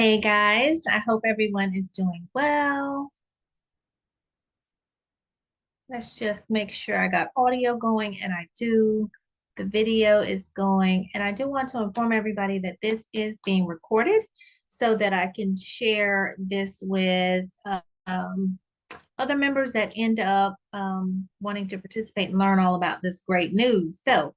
Hey guys, I hope everyone is doing well. Let's just make sure I got audio going, and I do. The video is going, and I do want to inform everybody that this is being recorded so that I can share this with um, other members that end up wanting to participate and learn all about this great news. So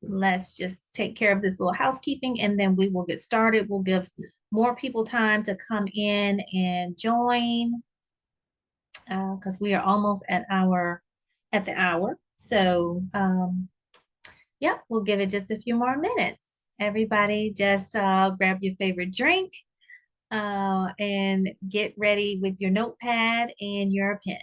let's just take care of this little housekeeping and then we will get started. We'll give more people time to come in and join because we are almost at the hour. So yep, we'll give it just a few more minutes. Everybody just grab your favorite drink and get ready with your notepad and your pen.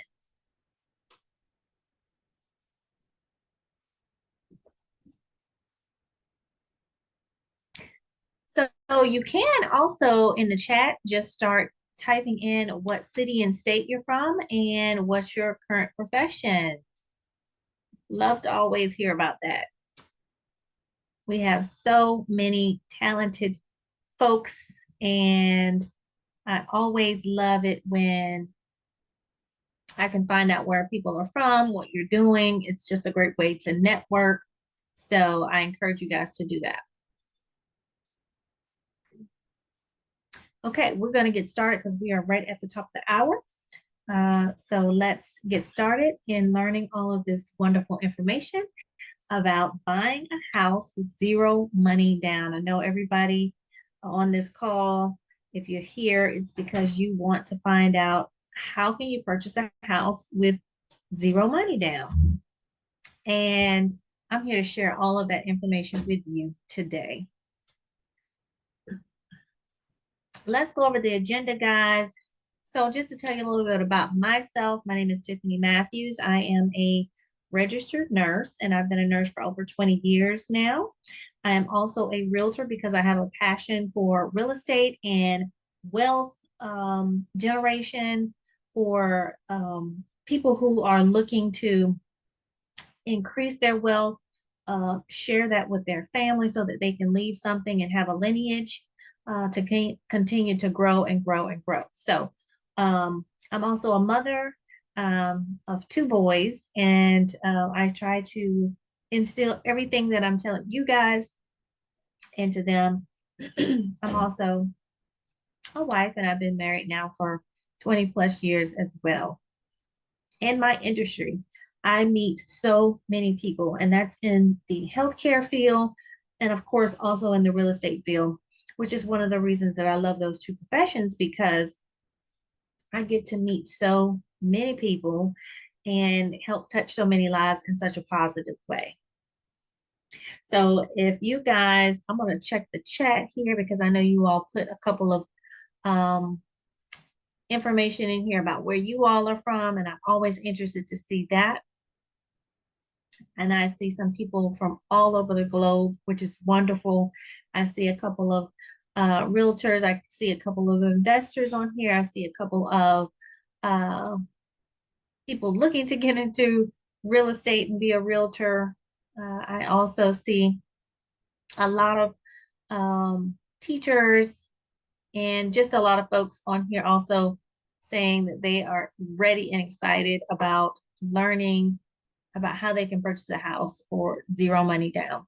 So you can also in the chat just start typing in what city and state you're from and what's your current profession. Love to always hear about that. We have so many talented folks, and I always love it when I can find out where people are from, what you're doing. It's just a great way to network. So I encourage you guys to do that. Okay, we're going to get started because we are right at the top of the hour. So let's get started in learning all of this wonderful information about buying a house with zero money down. I know everybody on this call, if you're here, it's because you want to find out how can you purchase a house with zero money down. And I'm here to share all of that information with you today. Let's go over the agenda, guys. So just to tell you a little bit about myself, my name is Tiffany Matthews. I am a registered nurse, and I've been a nurse for over 20 years now. I am also a realtor because I have a passion for real estate and wealth generation for people who are looking to increase their wealth, share that with their family so that they can leave something and have a lineage to continue to grow and grow and grow. So I'm also a mother of two boys, and I try to instill everything that I'm telling you guys into them. I'm also a wife, and I've been married now for 20 plus years as well. In my industry, I meet so many people, and that's in the healthcare field, and of course, also in the real estate field, which is one of the reasons that I love those two professions because I get to meet so many people and help touch so many lives in such a positive way. So if you guys, I'm going to check the chat here because I know you all put a couple of um, information in here about where you all are from, and I'm always interested to see that. And I see some people from all over the globe, which is wonderful. I see a couple of realtors. I see a couple of investors on here. I see a couple of uh, people looking to get into real estate and be a realtor. I also see a lot of teachers and just a lot of folks on here also saying that they are ready and excited about learning about how they can purchase a house for zero money down.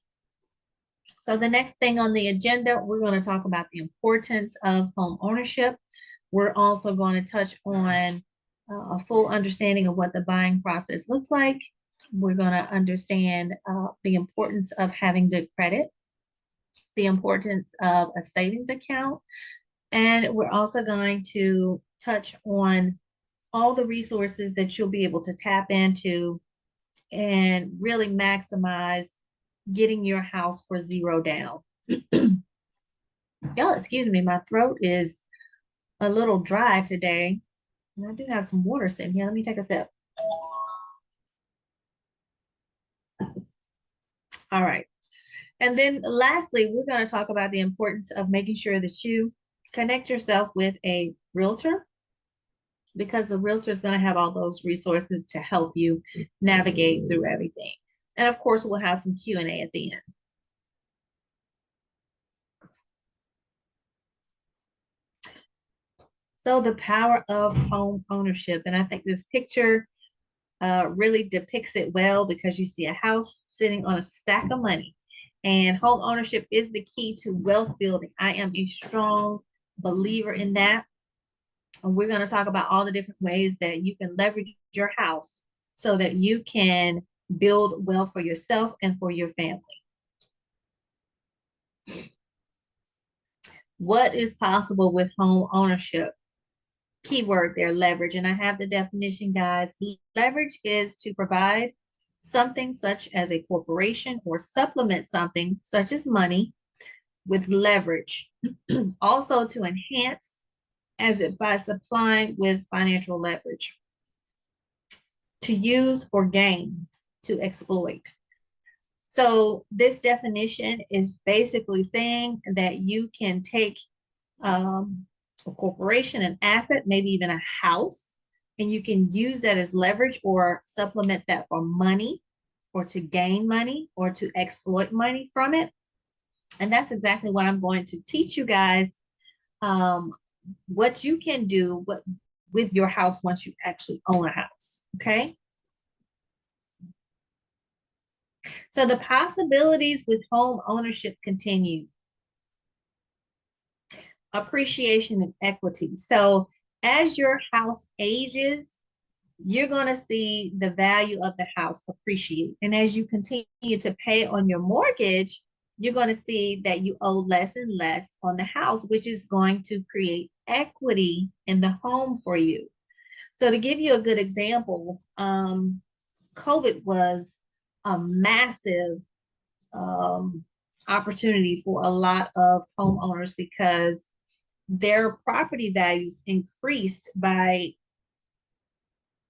So the next thing on the agenda, we're going to talk about the importance of home ownership. We're also going to touch on a full understanding of what the buying process looks like. We're going to understand the importance of having good credit, the importance of a savings account, and we're also going to touch on all the resources that you'll be able to tap into and really maximize getting your house for zero down. Y'all, excuse me, my throat is a little dry today. And I do have some water sitting here. Let me take a sip. All right. And then lastly, we're going to talk about the importance of making sure that you connect yourself with a realtor because the realtor is going to have all those resources to help you navigate through everything. And of course, we'll have some Q&A at the end. So the power of home ownership. And I think this picture really depicts it well because you see a house sitting on a stack of money. And home ownership is the key to wealth building. I am a strong believer in that. And we're going to talk about all the different ways that you can leverage your house so that you can build wealth for yourself and for your family. What is possible with home ownership? Keyword there, leverage. And I have the definition, guys. Leverage is to provide something such as a corporation or supplement something such as money with leverage. Also to enhance as it by supplying with financial leverage. To use or gain, to exploit. So this definition is basically saying that you can take a corporation, an asset, maybe even a house, and you can use that as leverage or supplement that for money or to gain money or to exploit money from it. And that's exactly what I'm going to teach you guys, what you can do with your house once you actually own a house, okay? So the possibilities with home ownership continue. Appreciation and equity. So as your house ages, you're going to see the value of the house appreciate. And as you continue to pay on your mortgage, you're going to see that you owe less and less on the house, which is going to create equity in the home for you. So to give you a good example, COVID was a massive opportunity for a lot of homeowners because their property values increased by,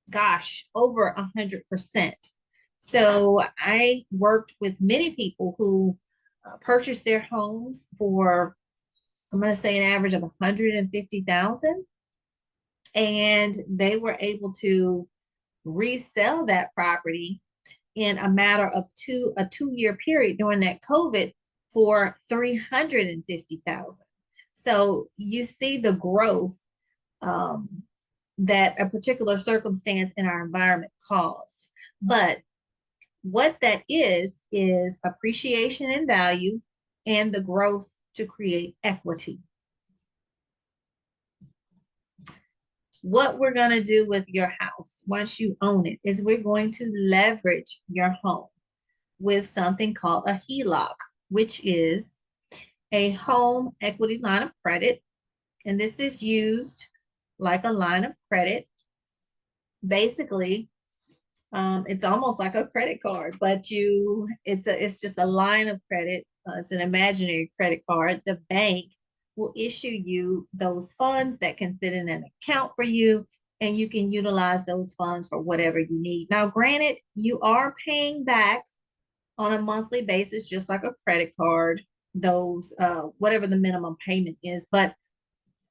gosh, over 100%. So I worked with many people who purchased their homes for, I'm going to say an average of 150,000, and they were able to resell that property in a matter of a 2-year period during that COVID for 350,000. So you see the growth that a particular circumstance in our environment caused. But what that is appreciation in value and the growth to create equity. What we're going to do with your house once you own it is we're going to leverage your home with something called a HELOC, which is a home equity line of credit. And this is used like a line of credit. Basically, it's almost like a credit card, but it's just a line of credit. It's an imaginary credit card. The bank will issue you those funds that can sit in an account for you, and you can utilize those funds for whatever you need. Now, granted, you are paying back on a monthly basis, just like a credit card, those whatever the minimum payment is. But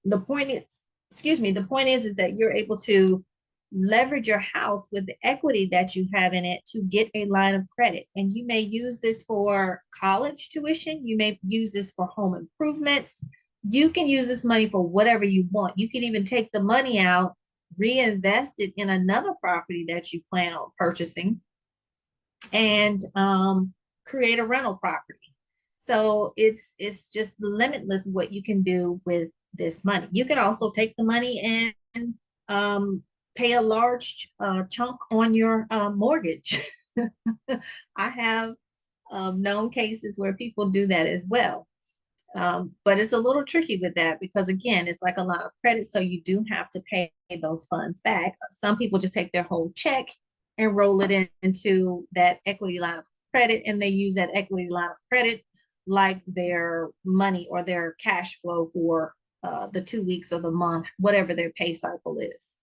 the point is, the point is that you're able to leverage your house with the equity that you have in it to get a line of credit. And you may use this for college tuition. You may use this for home improvements. You can use this money for whatever you want. You can even take the money out, reinvest it in another property that you plan on purchasing, and create a rental property. So it's just limitless what you can do with this money. You can also take the money and pay a large chunk on your mortgage. I have known cases where people do that as well. But it's a little tricky with that because, again, it's like a line of credit. So you do have to pay those funds back. Some people just take their whole check and roll it into that equity line of credit, and they use that equity line of credit like their money or their cash flow for the 2 weeks or the month, whatever their pay cycle is.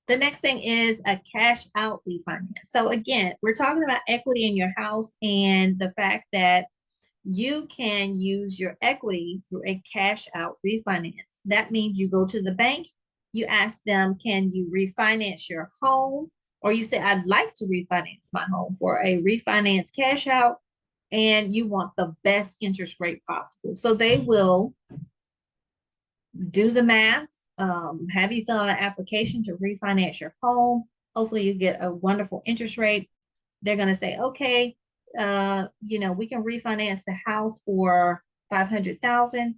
The next thing is a cash out refinance. So again, we're talking about equity in your house and the fact that you can use your equity through a cash out refinance. That means you go to the bank, you ask them, can you refinance your home? Or you say, I'd like to refinance my home for a refinance cash out, and you want the best interest rate possible. So they will do the math, have you fill out an application to refinance your home. Hopefully you get a wonderful interest rate. They're going to say, okay, we can refinance the house for 500,000.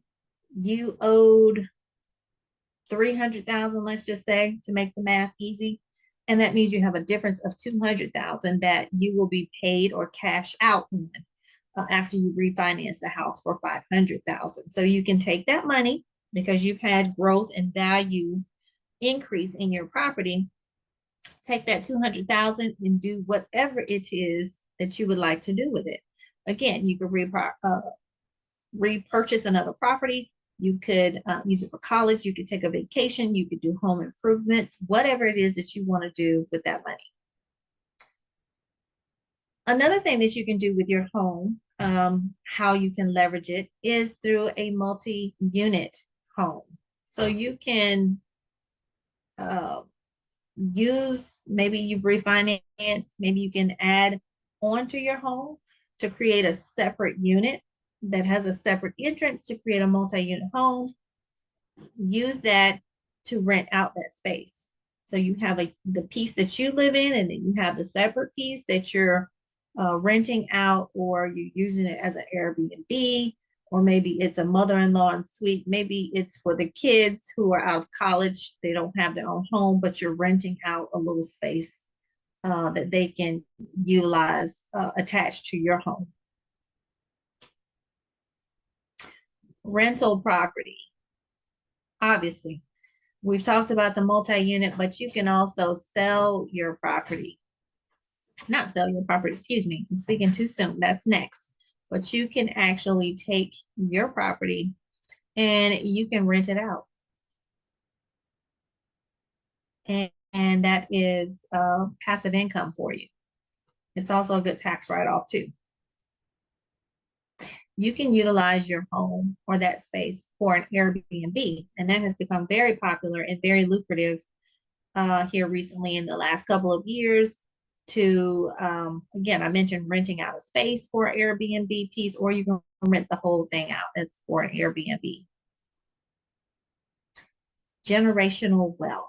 You owed 300,000, let's just say, to make the math easy. And that means you have a difference of 200,000 that you will be paid or cash out in, after you refinance the house for 500,000. So you can take that money because you've had growth and value increase in your property. Take that 200,000 and do whatever it is that you would like to do with it. Again, you could repurchase another property. You could use it for college. You could take a vacation. You could do home improvements, whatever it is that you want to do with that money. Another thing that you can do with your home, how you can leverage it, is through a multi-unit home. So you can use, maybe you've refinanced, maybe you can add onto your home to create a separate unit that has a separate entrance to create a multi-unit home. Use that to rent out that space. So you have the piece that you live in, and then you have the separate piece that you're renting out, or you're using it as an Airbnb, or maybe it's a mother-in-law en suite. Maybe it's for the kids who are out of college. They don't have their own home, but you're renting out a little space that they can utilize attached to your home. Rental property. Obviously, we've talked about the multi-unit, but you can also sell your property. Not sell your property, excuse me. I'm speaking too soon. That's next. But you can actually take your property and you can rent it out. And that is passive income for you. It's also a good tax write-off too. You can utilize your home or that space for an Airbnb, and that has become very popular and very lucrative here recently in the last couple of years. To again, I mentioned renting out a space for an Airbnb piece, or you can rent the whole thing out as for an Airbnb. Generational wealth.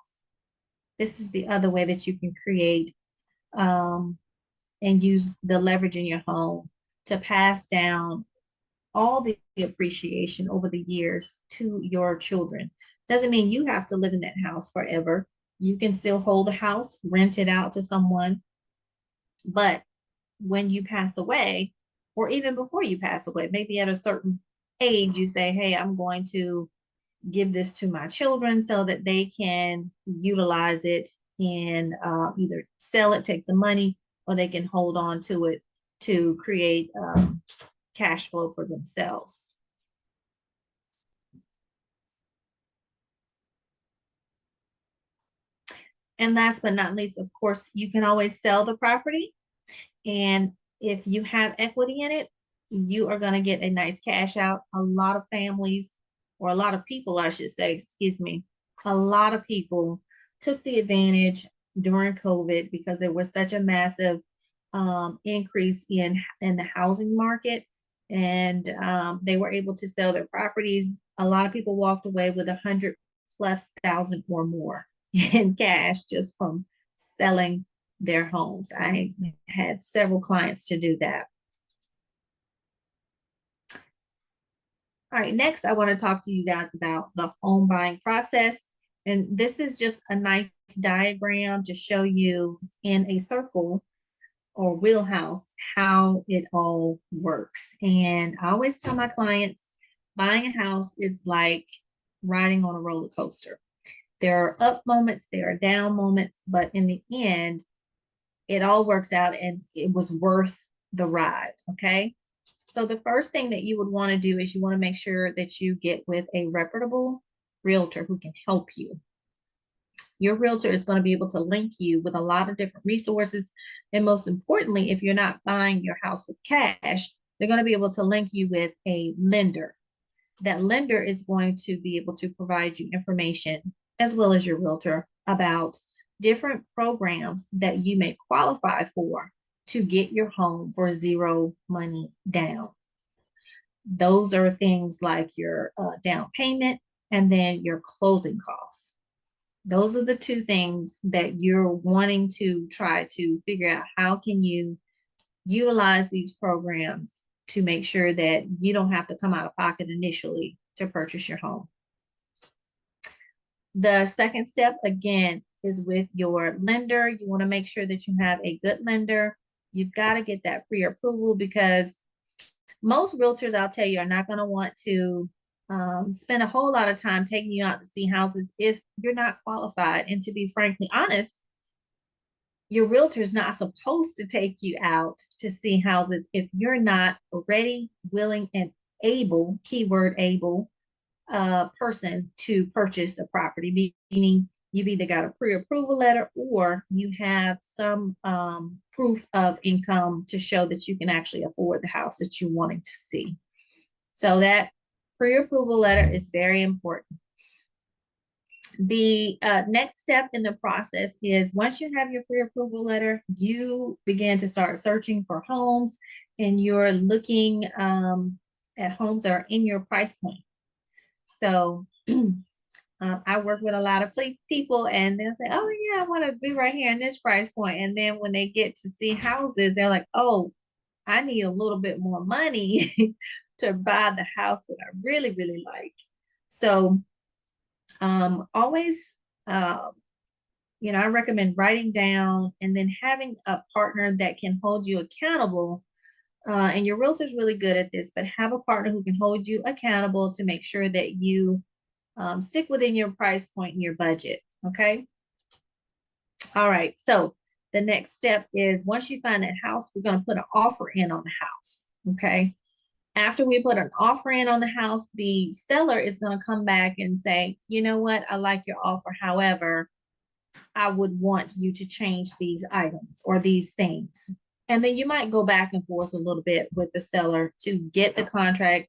This is the other way that you can create and use the leverage in your home to pass down all the appreciation over the years to your children. Doesn't mean you have to live in that house forever. You can still hold the house, rent it out to someone. But when you pass away, or even before you pass away, maybe at a certain age, you say, hey, I'm going to give this to my children so that they can utilize it and either sell it, take the money, or they can hold on to it to create cash flow for themselves. And last but not least, of course, you can always sell the property. And if you have equity in it, you are going to get a nice cash out. A lot of families, or a lot of people, I should say, excuse me, a lot of people took the advantage during COVID because there was such a massive increase in the housing market, and they were able to sell their properties. A lot of people walked away with 100,000+ or more in cash just from selling their homes. I had several clients to do that. All right, next I want to talk to you guys about the home buying process. And this is just a nice diagram to show you in a circle or wheelhouse how it all works. And I always tell my clients, buying a house is like riding on a roller coaster. There are up moments, there are down moments, but in the end, it all works out and it was worth the ride. Okay. So the first thing that you would want to do is you want to make sure that you get with a reputable realtor who can help you. Your realtor is going to be able to link you with a lot of different resources. And most importantly, if you're not buying your house with cash, they're going to be able to link you with a lender. That lender is going to be able to provide you information, as well as your realtor, about different programs that you may qualify for to get your home for zero money down. Those are things like your down payment, and then your closing costs. Those are the two things that you're wanting to try to figure out. How can you utilize these programs to make sure that you don't have to come out of pocket initially to purchase your home? The second step, again, is with your lender. You want to make sure that you have a good lender. You've got to get that pre-approval, because most realtors, I'll tell you, are not going to want to spend a whole lot of time taking you out to see houses if you're not qualified. And to be frankly honest, your realtor is not supposed to take you out to see houses if you're not ready, willing, and able, keyword able, person to purchase the property, meaning you've either got a pre-approval letter or you have some proof of income to show that you can actually afford the house that you're wanting to see. So that pre-approval letter is very important. The next step in the process is, once you have your pre-approval letter, you begin to start searching for homes, and you're looking at homes that are in your price point. So I work with a lot of people, and they'll say, oh yeah, I want to be right here in this price point. And then when they get to see houses, they're like, oh, I need a little bit more money to buy the house that I really, really like. So always, I recommend writing down and then having a partner that can hold you accountable. And your realtor's really good at this, but have a partner who can hold you accountable to make sure that you stick within your price point and your budget. Okay. All right. So the next step is, once you find that house, we're going to put an offer in on the house. Okay. After we put an offer in on the house, the seller is going to come back and say, you know what, I like your offer. However, I would want you to change these items or these things. And then you might go back and forth a little bit with the seller to get the contract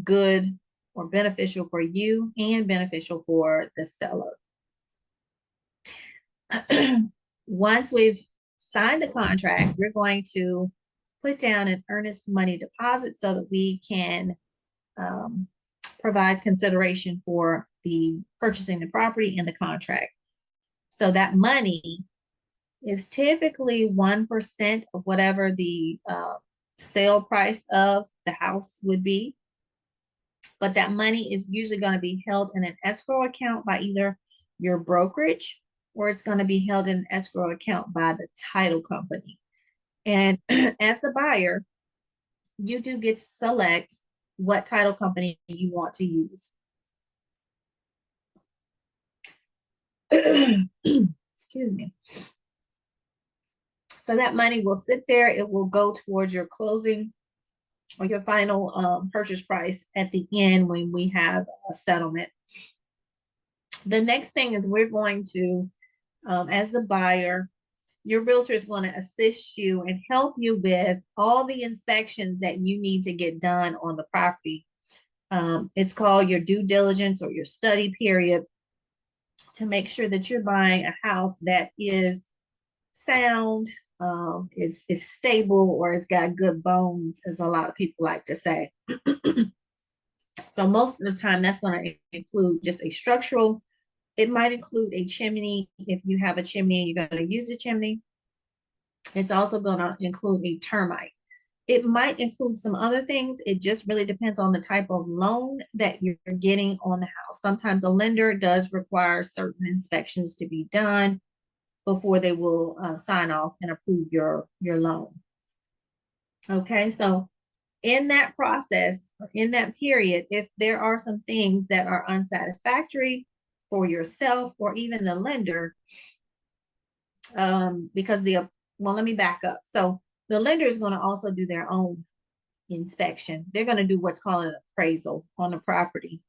good or beneficial for you and beneficial for the seller. Once we've signed the contract, we're going to put down an earnest money deposit so that we can provide consideration for the purchasing the property and the contract. So that money is typically 1% of whatever the sale price of the house would be. But that money is usually going to be held in an escrow account by either your brokerage, or it's going to be held in an escrow account by the title company. And as a buyer, you do get to select what title company you want to use. Excuse me. So that money will sit there. It will go towards your closing or your final purchase price at the end when we have a settlement. The next thing is, we're going to, as the buyer, your realtor is going to assist you and help you with all the inspections that you need to get done on the property. It's called your due diligence or your study period, to make sure that you're buying a house that is sound, is stable, or it's got good bones, as a lot of people like to say. So most of the time, that's going to include just a structural. It might include a chimney if you have a chimney and you're going to use a chimney. It's also going to include a termite. It might include some other things. It just really depends on the type of loan that you're getting on the house. Sometimes a lender does require certain inspections to be done before they will sign off and approve your loan. Okay, so in that process, or in that period, if there are some things that are unsatisfactory for yourself or even the lender, because let me back up. So the lender is going to also do their own inspection. They're going to do what's called an appraisal on the property.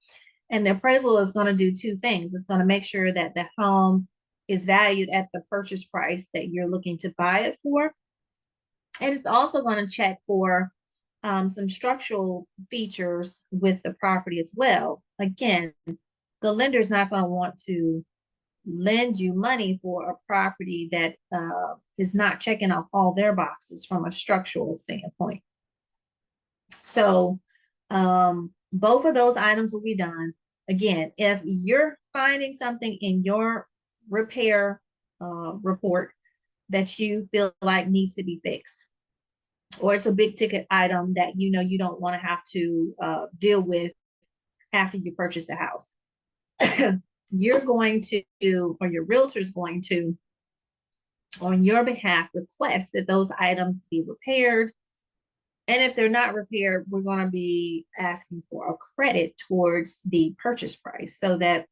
And the appraisal is going to do two things. It's going to make sure that the home is valued at the purchase price that you're looking to buy it for. And it's also going to check for some structural features with the property as well. Again, the lender is not going to want to lend you money for a property that is not checking off all their boxes from a structural standpoint. So both of those items will be done. Again, if you're finding something in your repair report that you feel like needs to be fixed, or it's a big ticket item that you know you don't want to have to deal with after you purchase a house, you're going to, or your realtor is going to, on your behalf, request that those items be repaired. And if they're not repaired, we're going to be asking for a credit towards the purchase price so that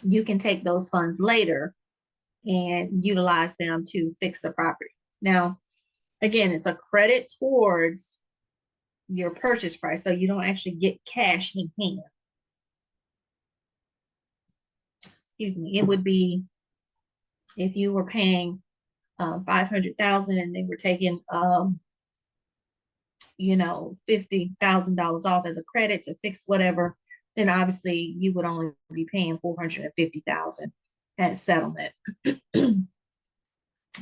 you can take those funds later and utilize them to fix the property. Now, again, it's a credit towards your purchase price, so you don't actually get cash in hand. Excuse me. It would be if you were paying 500,000 and they were taking you know, $50,000 off as a credit to fix whatever, then obviously you would only be paying 450,000 at settlement.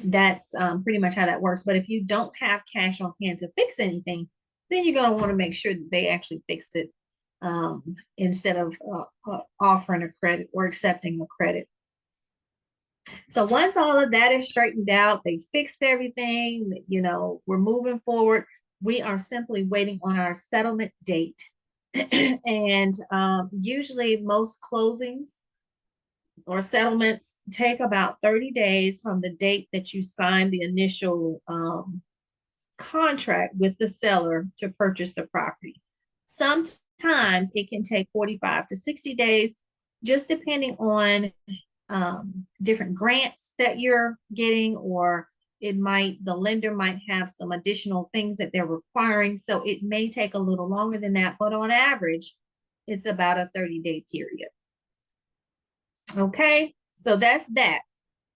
That's pretty much how that works. But if you don't have cash on hand to fix anything, then you're going to want to make sure that they actually fixed it instead of offering a credit or accepting a credit. So once all of that is straightened out, they fixed everything, you know, we're moving forward. We are simply waiting on our settlement date. And usually most closings or settlements take about 30 days from the date that you sign the initial contract with the seller to purchase the property. Sometimes it can take 45 to 60 days, just depending on different grants that you're getting, or the lender might have some additional things that they're requiring. So it may take a little longer than that, but on average, it's about a 30-day period. Okay, so that's that.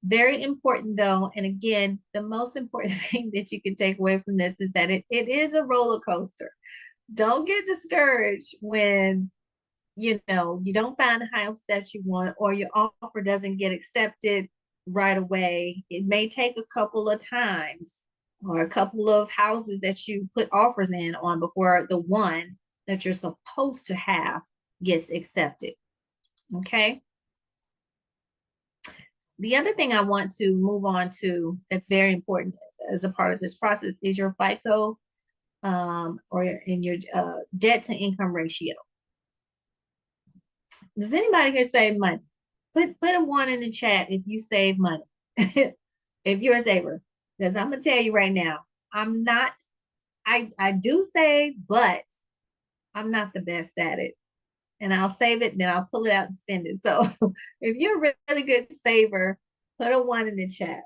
Very important though. And again, the most important thing that you can take away from this is that it is a roller coaster. Don't get discouraged when you know you don't find the house that you want, or your offer doesn't get accepted right away. It may take a couple of times or a couple of houses that you put offers in on before the one that you're supposed to have gets accepted. Okay. The other thing I want to move on to that's very important as a part of this process is your FICO or in your debt to income ratio. Does anybody here save money? Put a 1 in the chat if you save money. If you're a saver. Because I'm gonna tell you right now, I'm not, I do save, but I'm not the best at it. And I'll save it and then I'll pull it out and spend it. So if you're a really good saver, put a 1 in the chat.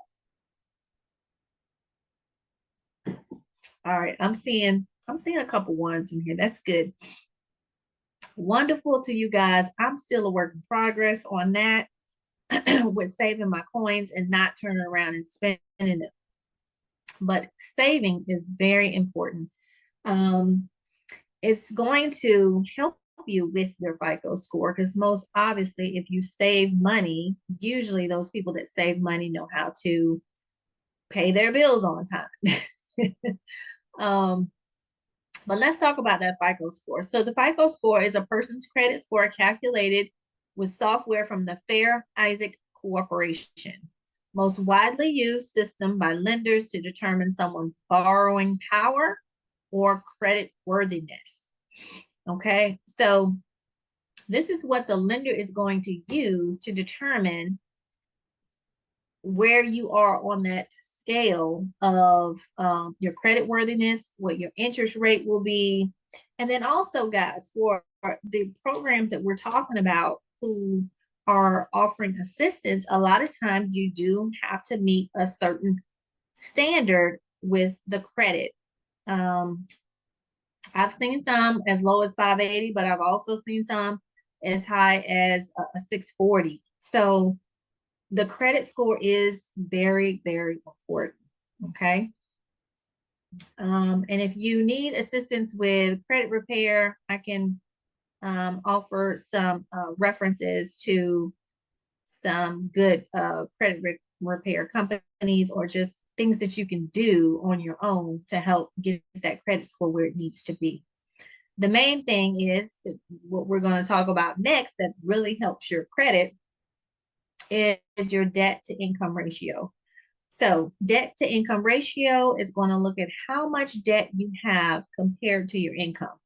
All right, I'm seeing a couple ones in here. That's good. Wonderful to you guys. I'm still a work in progress on that with saving my coins and not turning around and spending it. But saving is very important. It's going to help you with your FICO score, because most obviously, if you save money, usually those people that save money know how to pay their bills on time. But let's talk about that FICO score. So the FICO score is a person's credit score calculated with software from the Fair Isaac Corporation. Most widely used system by lenders to determine someone's borrowing power or credit worthiness. Okay, so this is what the lender is going to use to determine where you are on that scale of your credit worthiness, what your interest rate will be. And then also, guys, for the programs that we're talking about who are offering assistance, a lot of times you do have to meet a certain standard with the credit. I've seen some as low as 580, but I've also seen some as high as a 640. So the credit score is very, very important. Okay. And if you need assistance with credit repair, I can offer some references to some good credit repair companies, or just things that you can do on your own to help get that credit score where it needs to be. The main thing is what we're going to talk about next that really helps your credit is your debt to income ratio. So debt to income ratio is going to look at how much debt you have compared to your income.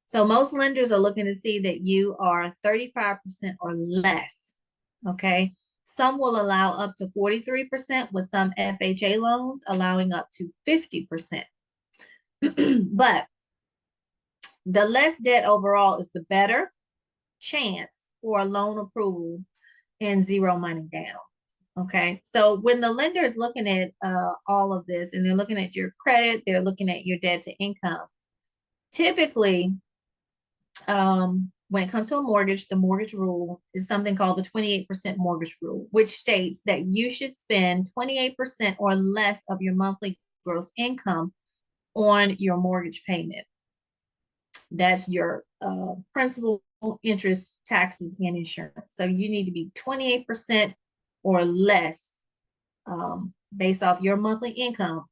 So most lenders are looking to see that you are 35% or less. Okay. Some will allow up to 43% with some FHA loans allowing up to 50%. But the less debt overall is the better chance for a loan approval and zero money down. Okay. So when the lender is looking at all of this and they're looking at your credit, they're looking at your debt to income. Typically, when it comes to a mortgage, the mortgage rule is something called the 28% mortgage rule, which states that you should spend 28% or less of your monthly gross income on your mortgage payment. That's your principal, interest, taxes, and insurance. So you need to be 28% or less based off your monthly income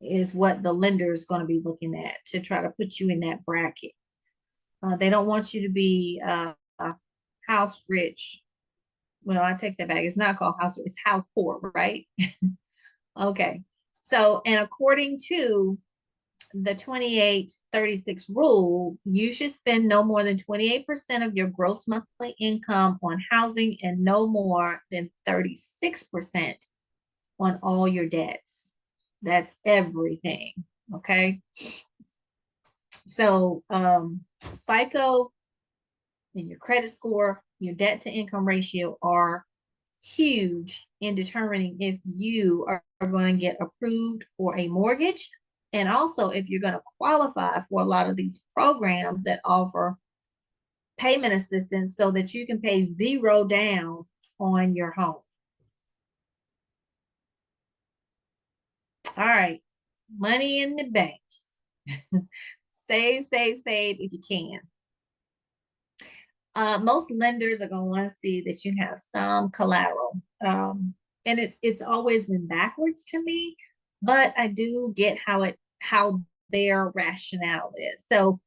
is what the lender is going to be looking at to try to put you in that bracket. They don't want you to be house rich. Well, I take that back. It's not called house, it's house poor, right? Okay. So, and according to the 28-36 rule, you should spend no more than 28% of your gross monthly income on housing and no more than 36% on all your debts. That's everything. Okay. So FICO and your credit score, your debt to income ratio are huge in determining if you are going to get approved for a mortgage, and also if you're going to qualify for a lot of these programs that offer payment assistance so that you can pay zero down on your home. All right, money in the bank. Save, save, save if you can. Most lenders are going to want to see that you have some collateral. And it's always been backwards to me, but I do get how their rationale is. So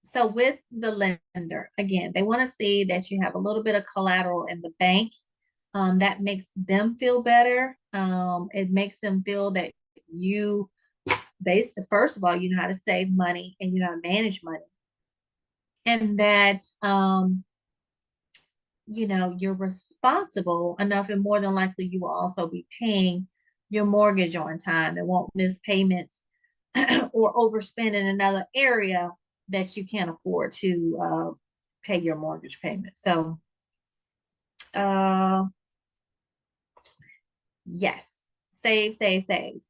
so with the lender, again, they want to see that you have a little bit of collateral in the bank. That makes them feel better. It makes them feel that you first of all, you know how to save money and you know how to manage money. And that you know, you're responsible enough, and more than likely you will also be paying your mortgage on time and won't miss payments or overspend in another area that you can't afford to pay your mortgage payment. So yes, save, save, save.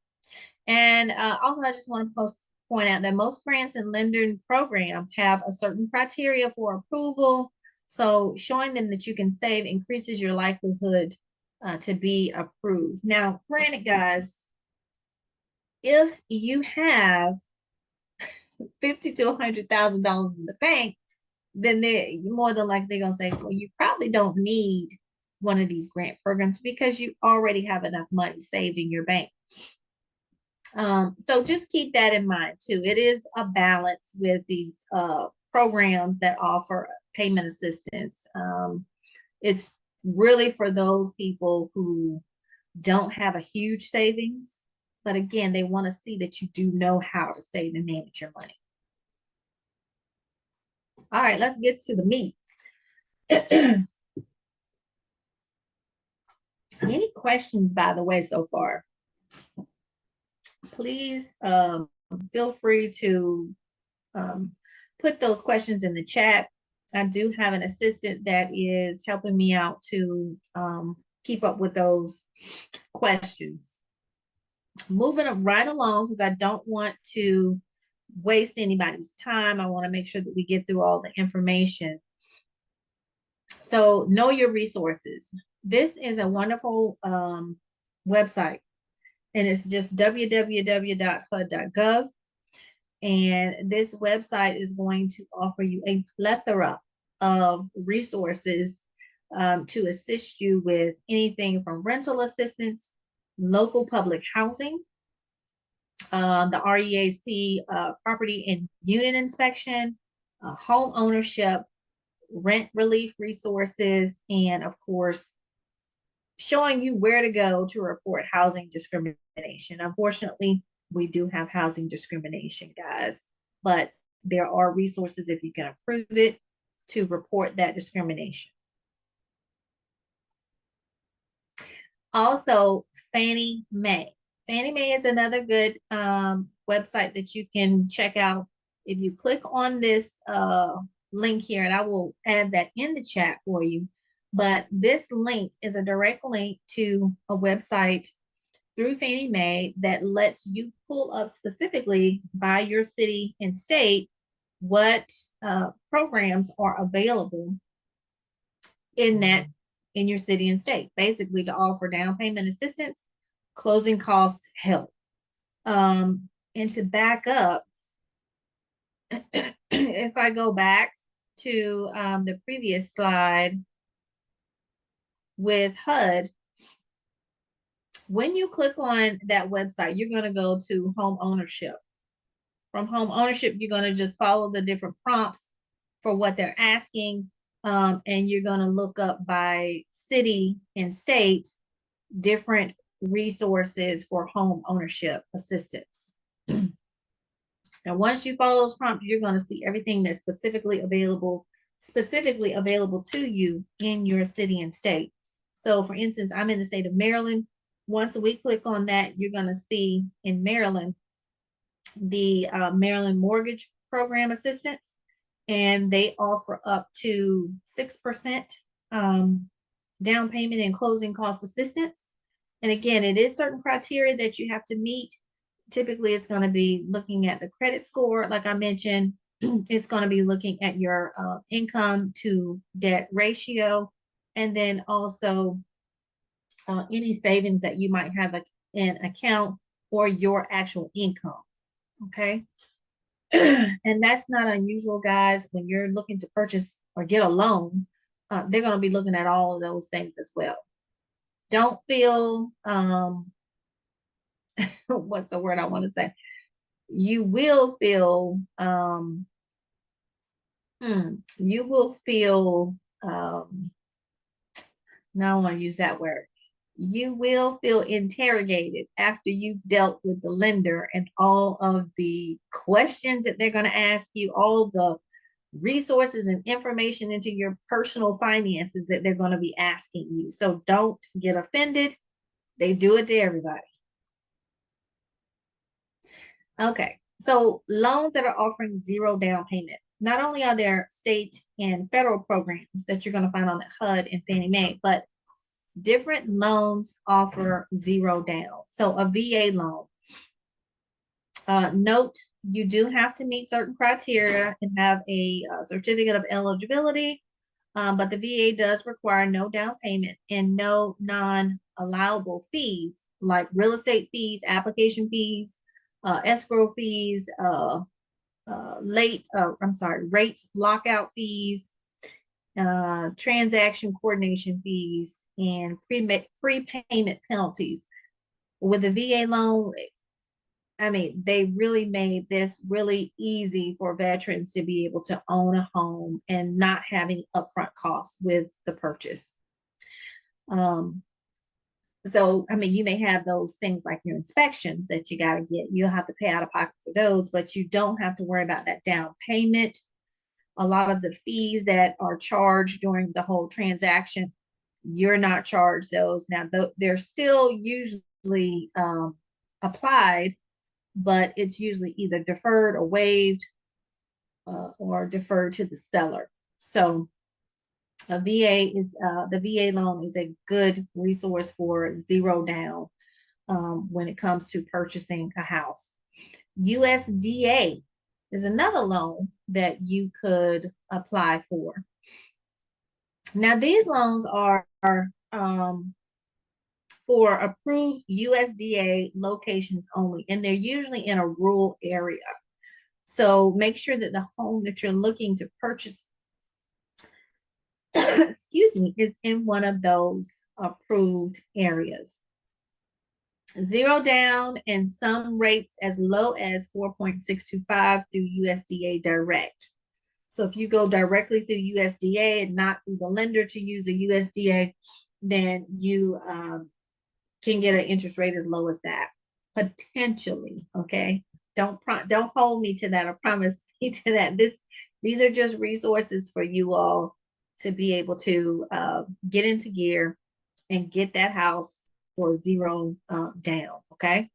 And also I just want to point out that most grants and lending programs have a certain criteria for approval. So showing them that you can save increases your likelihood to be approved. Now, granted, guys, if you have $50,000 to $100,000 in the bank, then they're more than likely gonna say, well, you probably don't need one of these grant programs because you already have enough money saved in your bank. So just keep that in mind too. It is a balance with these programs that offer payment assistance. It's really for those people who don't have a huge savings, but again, they want to see that you do know how to save and manage your money. All right, let's get to the meat. Any questions, by the way, so far? Please feel free to put those questions in the chat. I do have an assistant that is helping me out to keep up with those questions. Moving right along, because I don't want to waste anybody's time. I want to make sure that we get through all the information. So know your resources. This is a wonderful website, and it's just www.hud.gov. And this website is going to offer you a plethora of resources to assist you with anything from rental assistance, local public housing, the REAC property and unit inspection, home ownership, rent relief resources, and of course, showing you where to go to report housing discrimination. Unfortunately, we do have housing discrimination, guys, but there are resources if you can approve it to report that discrimination. Also, Fannie Mae. Fannie Mae is another good website that you can check out. If you click on this link here, and I will add that in the chat for you, but this link is a direct link to a website through Fannie Mae that lets you pull up specifically by your city and state what programs are available in that in your city and state, basically to offer down payment assistance, closing costs help. And to back up, if I go back to the previous slide with HUD, when you click on that website, you're going to go to home ownership. From home ownership, you're going to just follow the different prompts for what they're asking. And you're going to look up by city and state different resources for home ownership assistance. Now, once you follow those prompts, you're going to see everything that's specifically available to you in your city and state. So for instance, I'm in the state of Maryland. Once we click on that, you're going to see in Maryland the Maryland Mortgage Program Assistance, and they offer up to 6% down payment and closing cost assistance. And again, it is certain criteria that you have to meet. Typically, it's going to be looking at the credit score, like I mentioned. It's going to be looking at your income to debt ratio, and then also any savings that you might have in account or your actual income. Okay. And that's not unusual, guys. When you're looking to purchase or get a loan, they're going to be looking at all of those things as well. Don't feel, what's the word I want to say? You will feel, no, I want to use that word. You will feel interrogated after you've dealt with the lender and all of the questions that they're going to ask you, all the resources and information into your personal finances that they're going to be asking you. So don't get offended. They do it to everybody. Okay, so loans that are offering zero down payment. Not only are there state and federal programs that you're going to find on the HUD and Fannie Mae, but different loans offer zero down. So a VA loan. Note, you do have to meet certain criteria and have a certificate of eligibility, but the VA does require no down payment and no non-allowable fees like real estate fees, application fees, escrow fees, rate lockout fees, transaction coordination fees, and prepayment penalties. With the VA loan, I mean, they really made this really easy for veterans to be able to own a home and not having upfront costs with the purchase. So, I mean, you may have those things like your inspections that you got to get. You'll have to pay out of pocket for those, but you don't have to worry about that down payment. A lot of the fees that are charged during the whole transaction, you're not charged those. Now, they're still usually applied, but it's usually either deferred or waived or deferred to the seller. So the VA loan is a good resource for zero down when it comes to purchasing a house. USDA is another loan that you could apply for. Now, these loans are for approved USDA locations only, and they're usually in a rural area. So make sure that the home that you're looking to purchase, excuse me, is in one of those approved areas. Zero down and some rates as low as 4.625 through USDA Direct. So if you go directly through USDA and not through the lender to use a USDA, then you can get an interest rate as low as that, potentially. Okay, don't hold me to that or promise me to that. These are just resources for you all to be able to get into gear and get that house for zero down. Okay.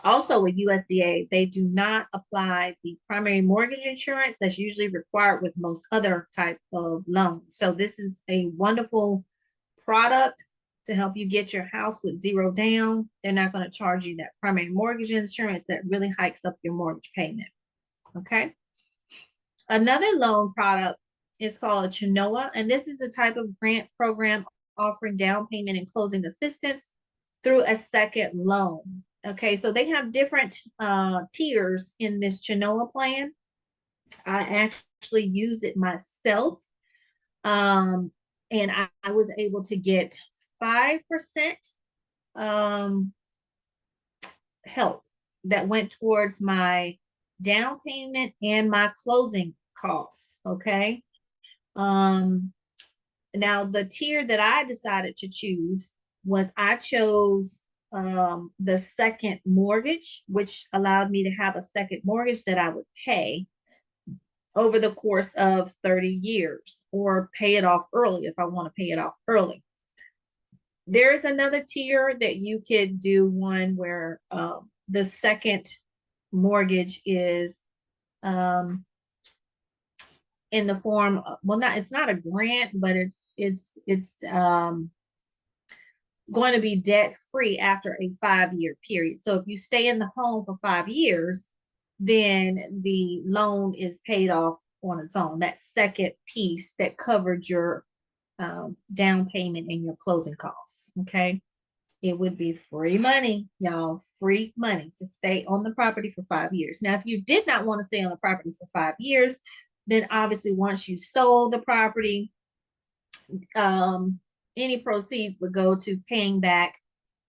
Also with USDA, they do not apply the primary mortgage insurance that's usually required with most other type of loans. So this is a wonderful product to help you get your house with zero down. They're not going to charge you that primary mortgage insurance that really hikes up your mortgage payment. Okay. Another loan product is called a Chenoa, and this is a type of grant program offering down payment and closing assistance through a second loan. Okay, so they have different tiers in this Chenoa plan. I actually used it myself, and I was able to get 5% help that went towards my down payment and my closing cost. Okay. Now the tier that I decided to choose was I chose the second mortgage, which allowed me to have a second mortgage that I would pay over the course of 30 years or pay it off early if I want to pay it off early. There's another tier that you could do one where the second mortgage is in the form of, well, not, it's not a grant, but it's going to be debt free after a 5-year period. So if you stay in the home for 5 years, then the loan is paid off on its own. That second piece that covered your down payment and your closing costs. Okay. It would be free money, y'all, free money to stay on the property for 5 years. Now, if you did not want to stay on the property for 5 years, then obviously once you sold the property, any proceeds would go to paying back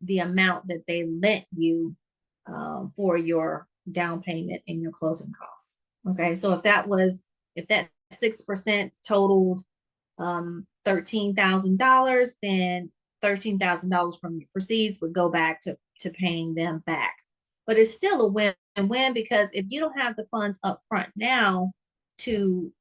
the amount that they lent you for your down payment and your closing costs. Okay, so if that 6% totaled $13,000, then $13,000 from your proceeds would go back to paying them back. But it's still a win-win because if you don't have the funds up front now to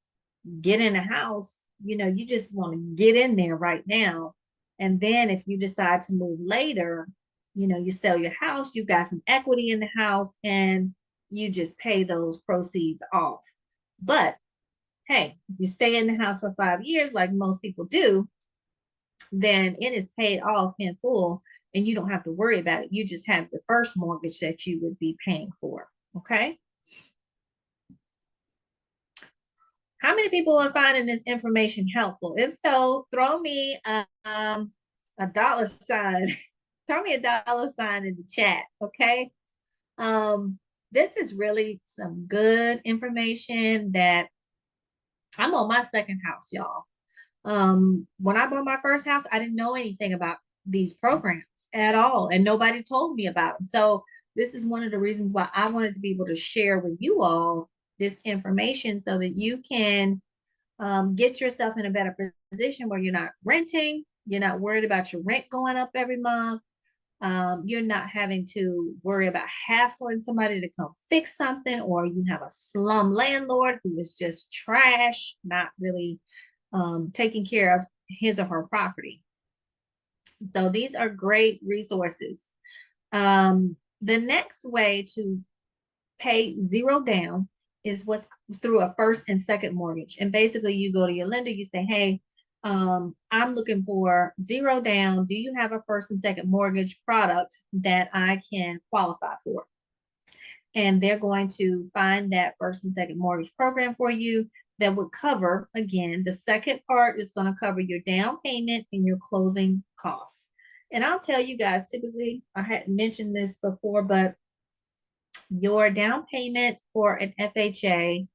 get in a house, you just want to get in there right now. And then if you decide to move later, you sell your house, you've got some equity in the house, and you just pay those proceeds off. But hey, if you stay in the house for 5 years, like most people do, then it is paid off in full and you don't have to worry about it. You just have the first mortgage that you would be paying for. Okay. How many people are finding this information helpful? If so, throw me a dollar sign. Throw me a dollar sign in the chat. Okay. This is really some good information that I'm on my second house, y'all. When I bought my first house, I didn't know anything about these programs at all, and nobody told me about them. So this is one of the reasons why I wanted to be able to share with you all this information so that you can get yourself in a better position where you're not renting, you're not worried about your rent going up every month. You're not having to worry about hassling somebody to come fix something, or you have a slum landlord who is just trash, not really taking care of his or her property. So these are great resources. The next way to pay zero down is what's through a first and second mortgage. And basically you go to your lender, you say, hey, I'm looking for zero down. Do you have a first and second mortgage product that I can qualify for? And they're going to find that first and second mortgage program for you that would cover, again, the second part is going to cover your down payment and your closing costs. And I'll tell you guys, typically, I hadn't mentioned this before, but your down payment for an FHA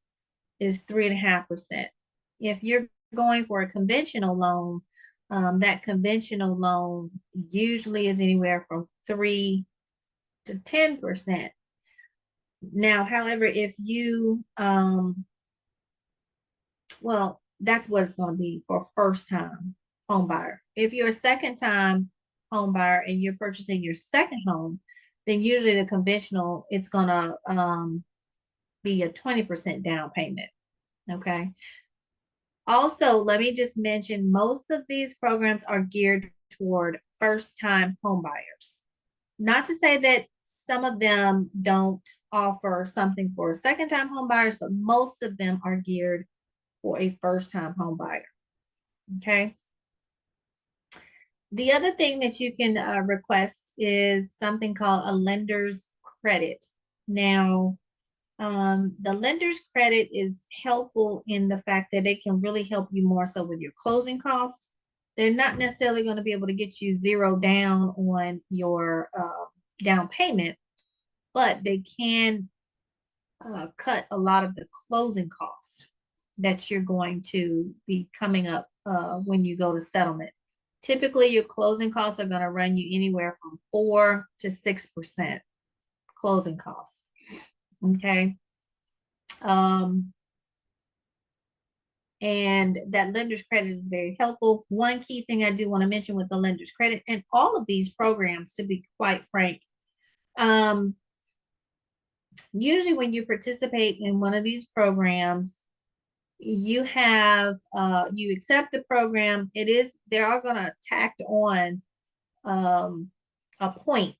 is 3.5%. If you're going for a conventional loan, That conventional loan usually is anywhere from 3 to 10%. Now, however, if you, well, that's what it's going to be for a first time home buyer. If you're a second time home buyer and you're purchasing your second home, then usually the conventional, it's going to be a 20% down payment. Okay. Also, let me just mention most of these programs are geared toward first time home buyers. Not to say that some of them don't offer something for second time home buyers, but most of them are geared for a first time home buyer. Okay. The other thing that you can request is something called a lender's credit. Now, the lender's credit is helpful in the fact that it can really help you more so with your closing costs. They're not necessarily going to be able to get you zero down on your down payment, but they can cut a lot of the closing costs that you're going to be coming up when you go to settlement. Typically, your closing costs are going to run you anywhere from 4 to 6% closing costs. Okay. And that lender's credit is very helpful. One key thing I do want to mention with the lender's credit and all of these programs, to be quite frank, usually when you participate in one of these programs, you have you accept the program. They are going to tack on a point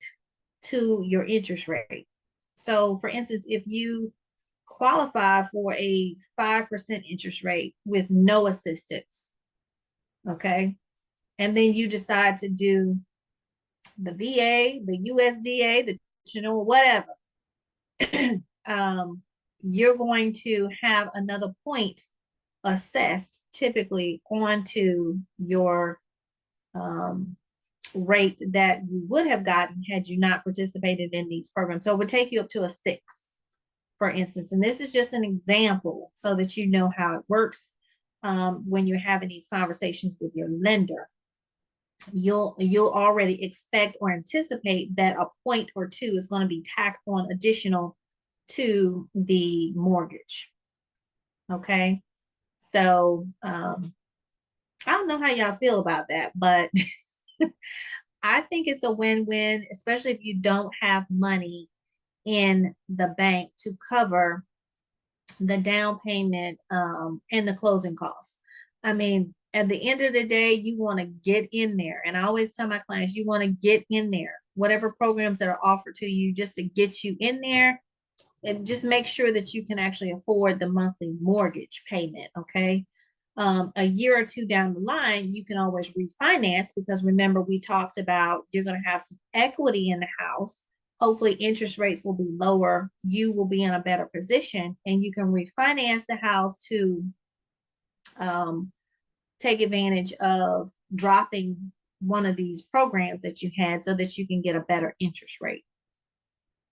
to your interest rate. So for instance, if you qualify for a 5% interest rate with no assistance, okay, and then you decide to do the VA, the USDA, the whatever, you're going to have another point assessed typically onto your rate that you would have gotten had you not participated in these programs. So it would take you up to a 6, for instance. And this is just an example so that you know how it works when you're having these conversations with your lender. You'll already expect or anticipate that a point or two is going to be tacked on additional to the mortgage. Okay. So I don't know how y'all feel about that, but I think it's a win-win, especially if you don't have money in the bank to cover the down payment and the closing costs. I mean, at the end of the day, you want to get in there. And I always tell my clients, you want to get in there, whatever programs that are offered to you just to get you in there and just make sure that you can actually afford the monthly mortgage payment. Okay. A year or two down the line, you can always refinance because remember, we talked about you're going to have some equity in the house. Hopefully, interest rates will be lower. You will be in a better position and you can refinance the house to take advantage of dropping one of these programs that you had so that you can get a better interest rate.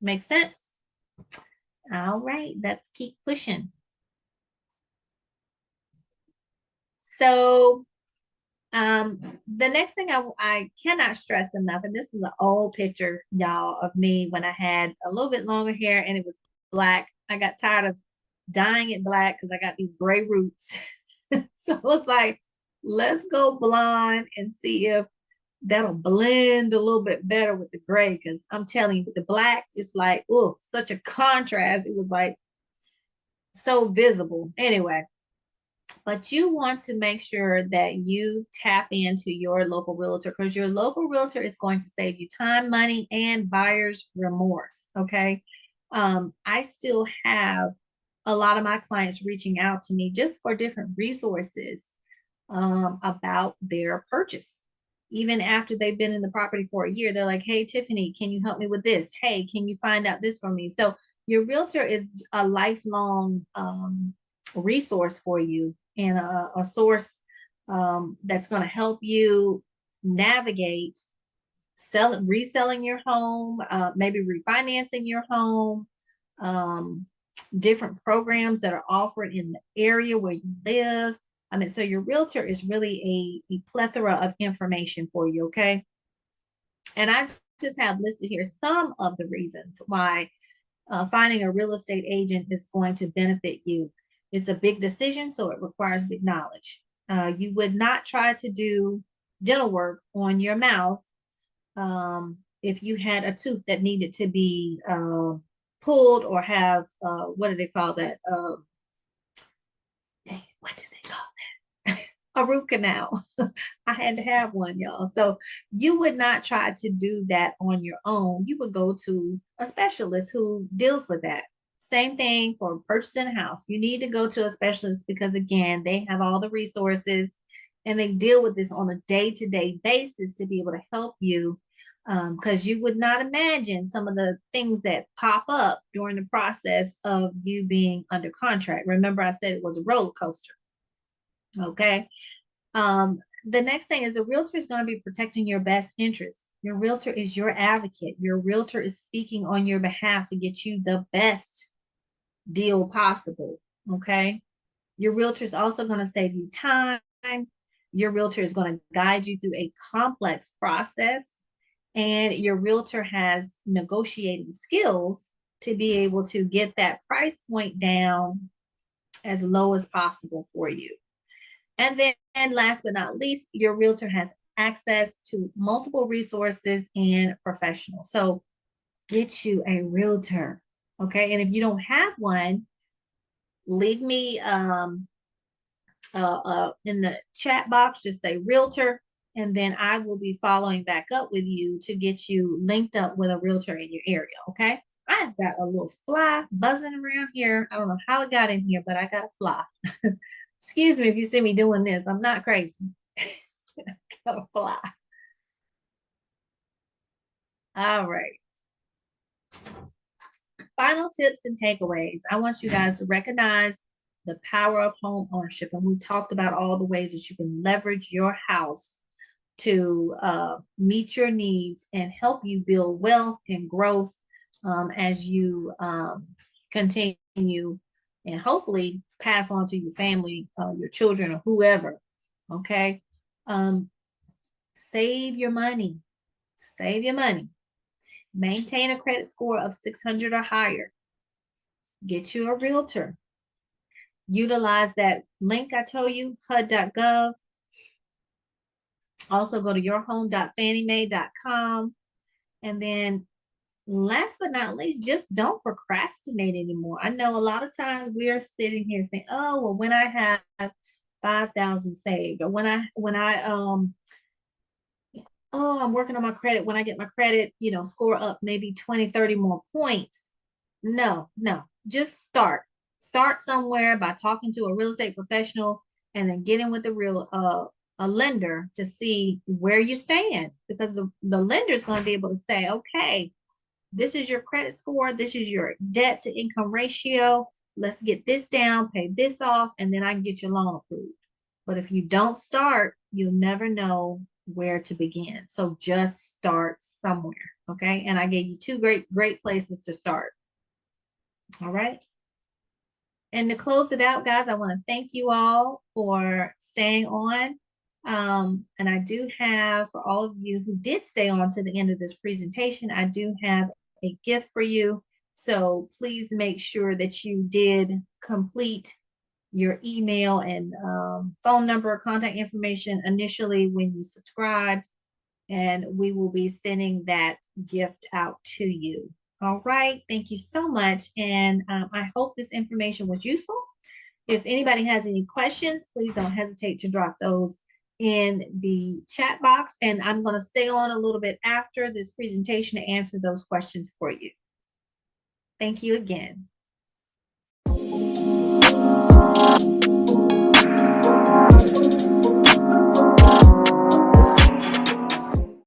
Make sense? All right, let's keep pushing. So the next thing I cannot stress enough, and this is an old picture, y'all, of me when I had a little bit longer hair and it was black. I got tired of dyeing it black because I got these gray roots. So it was like, let's go blonde and see if that'll blend a little bit better with the gray. Because I'm telling you, with the black, it's like, oh, such a contrast. It was like so visible. Anyway, but you want to make sure that you tap into your local realtor because your local realtor is going to save you time, money, and buyer's remorse. Okay. I still have a lot of my clients reaching out to me just for different resources about their purchase. Even after they've been in the property for a year, they're like, hey, Tiffany, can you help me with this? Hey, can you find out this for me? So your realtor is a lifelong resource for you and a source that's going to help you navigate reselling your home, maybe refinancing your home, different programs that are offered in the area where you live. I mean, so your realtor is really a plethora of information for you, okay? And I just have listed here some of the reasons why finding a real estate agent is going to benefit you. It's a big decision, so it requires big knowledge. You would not try to do dental work on your mouth if you had a tooth that needed to be pulled or have, what do they call that? What do they call a root canal. I had to have one, y'all. So you would not try to do that on your own. You would go to a specialist who deals with that. Same thing for purchasing a house. You need to go to a specialist because, again, they have all the resources and they deal with this on a day-to-day basis to be able to help you. Because you would not imagine some of the things that pop up during the process of you being under contract. Remember, I said it was a roller coaster. Okay. The next thing is the realtor is going to be protecting your best interests. Your realtor is your advocate. Your realtor is speaking on your behalf to get you the best deal possible. Okay. Your realtor is also going to save you time. Your realtor is going to guide you through a complex process. And your realtor has negotiating skills to be able to get that price point down as low as possible for you. And then last but not least, your realtor has access to multiple resources and professionals. So get you a realtor. Okay. And if you don't have one, leave me in the chat box, just say realtor. And then I will be following back up with you to get you linked up with a realtor in your area. Okay. I have got a little fly buzzing around here. I don't know how it got in here, but I got a fly. Excuse me if you see me doing this. I'm not crazy. Got a fly. All right. Final tips and takeaways. I want you guys to recognize the power of home ownership. And we talked about all the ways that you can leverage your house to meet your needs and help you build wealth and growth as you continue and hopefully pass on to your family, your children, or whoever. Okay. Save your money. Save your money. Maintain a credit score of 600 or higher. Get you a realtor. Utilize that link I told you, HUD.gov. Also go to yourhome.fanniemae.com. And then last but not least, just don't procrastinate anymore. I know a lot of times we are sitting here saying, oh, well, when I have 5,000 saved, or when I oh, I'm working on my credit. When I get my credit, score up maybe 20, 30 more points. No, just start. Start somewhere by talking to a real estate professional and then getting with a lender to see where you stand, because the lender is going to be able to say, okay, this is your credit score. This is your debt to income ratio. Let's get this down, pay this off, and then I can get your loan approved. But if you don't start, you'll never know where to begin. So just start somewhere. Okay. And I gave you two great places to start. All right. And to close it out, guys, I want to thank you all for staying on. And I do have, for all of you who did stay on to the end of this presentation, I do have a gift for you. So please make sure that you did complete your email and phone number, contact information initially when you subscribed, and we will be sending that gift out to you. All right, thank you so much, and I hope this information was useful. If anybody has any questions, please don't hesitate to drop those in the chat box, and I'm going to stay on a little bit after this presentation to answer those questions for you. Thank you again.